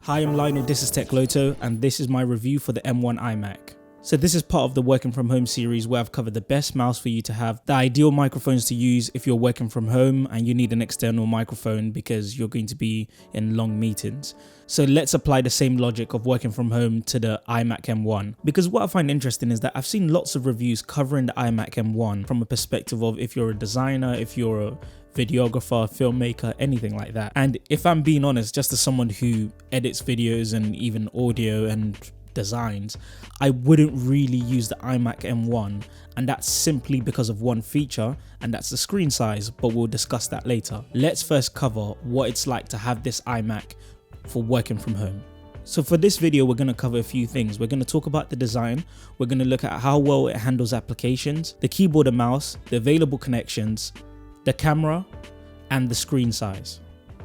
Hi, I'm Lionel, this is Tech Loto, and this is my review for the M1 iMac. So this is part of the working from home series where I've covered the best mouse for you to have, the ideal microphones to use if you're working from home and you need an external microphone because you're going to be in long meetings. So let's apply the same logic of working from home to the iMac M1, because what I find interesting is that I've seen lots of reviews covering the iMac M1 from a perspective of if you're a designer, if you're a videographer, filmmaker, anything like that. And if I'm being honest, just as someone who edits videos and even audio and designs, I wouldn't really use the iMac M1, and that's simply because of one feature, and that's the screen size, but we'll discuss that later. Let's first cover what it's like to have this iMac for working from home. So for this video, we're going to cover a few things. We're going to talk about the design, we're going to look at how well it handles applications, the keyboard and mouse, the available connections, the camera, and the screen size.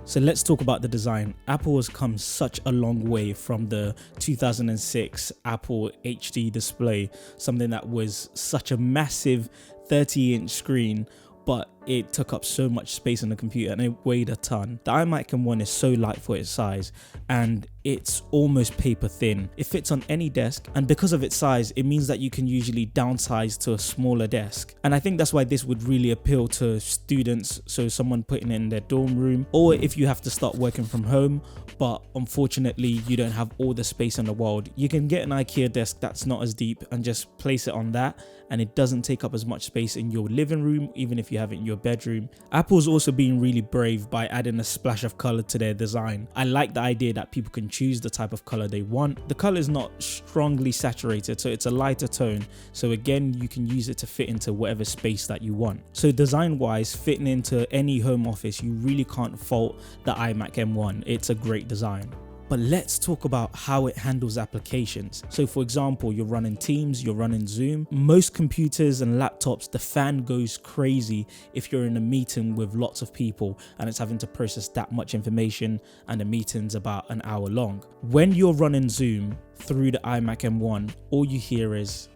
So let's talk about the design. Apple has come such a long way from the 2006 Apple HD display, something that was such a massive 30-inch screen, but it took up so much space on the computer and it weighed a ton. The iMac M1 is so light for its size and it's almost paper thin. It fits on any desk, and because of its size, it means that you can usually downsize to a smaller desk. And I think that's why this would really appeal to students, so someone putting it in their dorm room, or if you have to start working from home, but unfortunately you don't have all the space in the world. You can get an IKEA desk that's not as deep and just place it on that, and it doesn't take up as much space in your living room, even if you have it in your bedroom. Apple's also being really brave by adding a splash of color to their design. I like the idea that people can choose the type of color they want. The color is not strongly saturated, so it's a lighter tone. So again, you can use it to fit into whatever space that you want. So design wise, fitting into any home office, you really can't fault the iMac M1. It's a great design. But let's talk about how it handles applications. So for example, you're running Teams, you're running Zoom. Most computers and laptops, the fan goes crazy if you're in a meeting with lots of people and it's having to process that much information and the meeting's about an hour long. When you're running Zoom through the iMac M1, all you hear is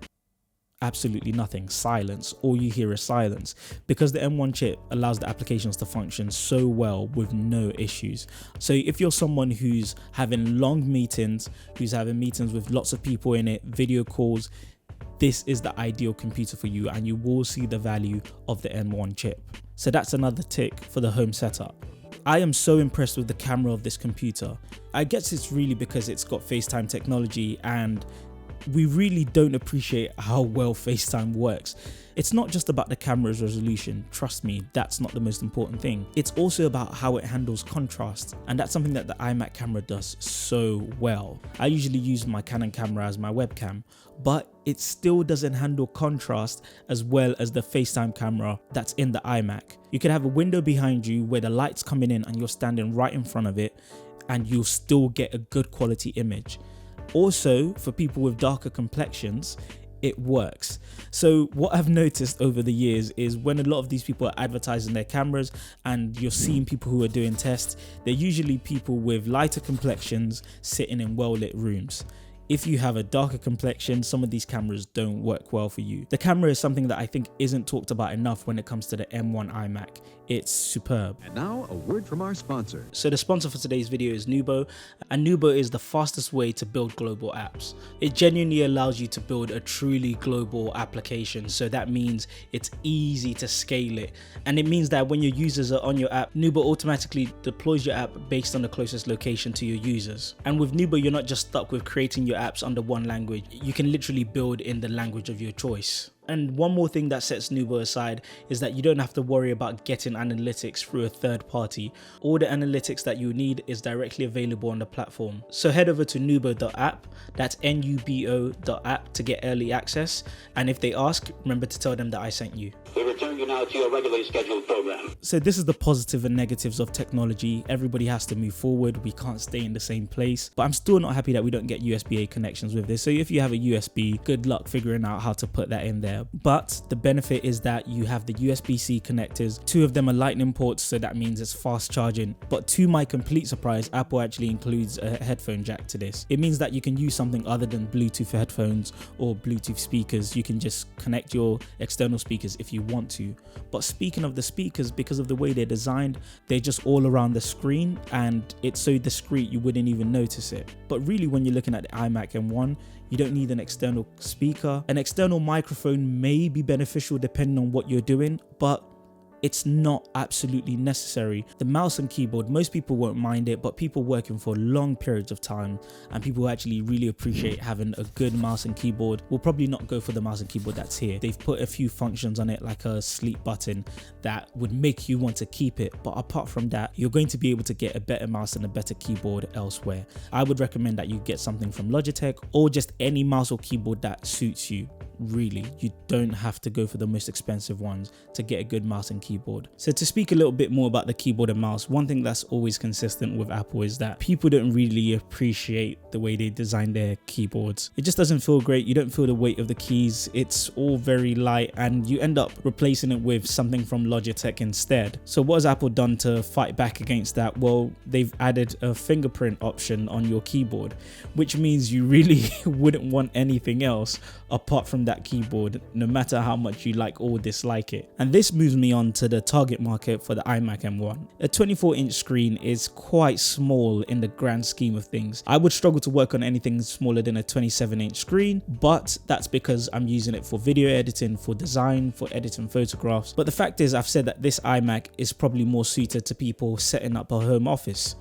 absolutely nothing, silence. All you hear is silence, because the M1 chip allows the applications to function so well with no issues. So if you're someone who's having long meetings, who's having meetings with lots of people in it, video calls, this is the ideal computer for you, and you will see the value of the M1 chip. So that's another tick for the home setup. I am so impressed with the camera of this computer. I guess it's really because it's got FaceTime technology, and we really don't appreciate how well FaceTime works. It's not just about the camera's resolution, trust me, that's not the most important thing. It's also about how it handles contrast, and that's something that the iMac camera does so well. I usually use my Canon camera as my webcam, but it still doesn't handle contrast as well as the FaceTime camera that's in the iMac. You can have a window behind you where the light's coming in and you're standing right in front of it, and you'll still get a good quality image. Also, for people with darker complexions, it works. So what I've noticed over the years is when a lot of these people are advertising their cameras and you're seeing people who are doing tests, they're usually people with lighter complexions sitting in well-lit rooms. If you have a darker complexion, some of these cameras don't work well for you. The camera is something that I think isn't talked about enough when it comes to the M1 iMac. It's superb. And now a word from our sponsor. So the sponsor for today's video is Nubo, and Nubo is the fastest way to build global apps. It genuinely allows you to build a truly global application, so that means it's easy to scale it, and it means that when your users are on your app, Nubo automatically deploys your app based on the closest location to your users. And with Nubo, you're not just stuck with creating your apps under one language, you can literally build in the language of your choice. And one more thing that sets Nubo aside is that you don't have to worry about getting analytics through a third party. All the analytics that you need is directly available on the platform. So head over to nubo.app, that's nubo.app, to get early access. And if they ask, remember to tell them that I sent you. We return you now to your regularly scheduled program. So this is the positive and negatives of technology. Everybody has to move forward. We can't stay in the same place. But I'm still not happy that we don't get USB-A connections with this. So if you have a USB, good luck figuring out how to put that in there. But the benefit is that you have the USB-C connectors. 2 of them are lightning ports, so that means it's fast charging. But to my complete surprise, Apple actually includes a headphone jack to this. It means that you can use something other than Bluetooth headphones or Bluetooth speakers. You can just connect your external speakers if you want want to. But speaking of the speakers, because of the way they're designed, they're just all around the screen and it's so discreet you wouldn't even notice it. But really, when you're looking at the iMac M1, you don't need an external speaker. An external microphone may be beneficial depending on what you're doing, but it's not absolutely necessary. The mouse and keyboard, most people won't mind it, but people working for long periods of time and people who actually really appreciate having a good mouse and keyboard will probably not go for the mouse and keyboard that's here. They've put a few functions on it, like a sleep button, that would make you want to keep it. But apart from that, you're going to be able to get a better mouse and a better keyboard elsewhere. I would recommend that you get something from Logitech or just any mouse or keyboard that suits you. Really, you don't have to go for the most expensive ones to get a good mouse and keyboard. So to speak a little bit more about the keyboard and mouse, one thing that's always consistent with Apple is that people don't really appreciate the way they design their keyboards. It just doesn't feel great. You don't feel the weight of the keys. It's all very light and you end up replacing it with something from Logitech instead. So what has Apple done to fight back against that? Well, they've added a fingerprint option on your keyboard, which means you really wouldn't want anything else apart from that keyboard, no matter how much you like or dislike it. And this moves me on to the target market for the iMac M1. A 24-inch screen is quite small in the grand scheme of things. I would struggle to work on anything smaller than a 27-inch screen, but that's because I'm using it for video editing, for design, for editing photographs. But the fact is, I've said that this iMac is probably more suited to people setting up a home office.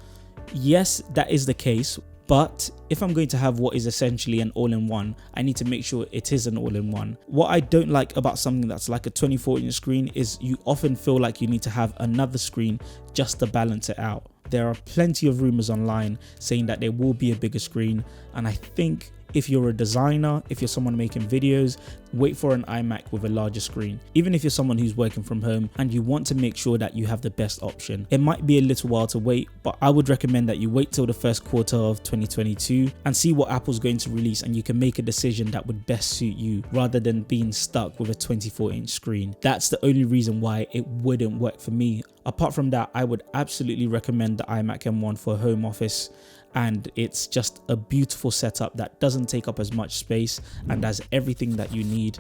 Yes, that is the case. But if I'm going to have what is essentially an all-in-one, I need to make sure it is an all-in-one. What I don't like about something that's like a 24-inch screen is you often feel like you need to have another screen just to balance it out. There are plenty of rumors online saying that there will be a bigger screen, and I think if you're a designer, if you're someone making videos, wait for an iMac with a larger screen. Even if you're someone who's working from home and you want to make sure that you have the best option. It might be a little while to wait, but I would recommend that you wait till the first quarter of 2022 and see what Apple's going to release, and you can make a decision that would best suit you rather than being stuck with a 24-inch screen. That's the only reason why it wouldn't work for me. Apart from that, I would absolutely recommend the iMac M1 for home office, and it's just a beautiful setup that doesn't take up as much space and has everything that you need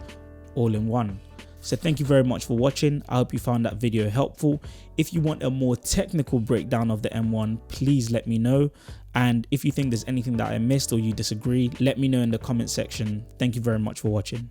all in one. So thank you very much for watching. I hope you found that video helpful. If you want a more technical breakdown of the M1, please let me know. And if you think there's anything that I missed or you disagree, let me know in the comment section. Thank you very much for watching.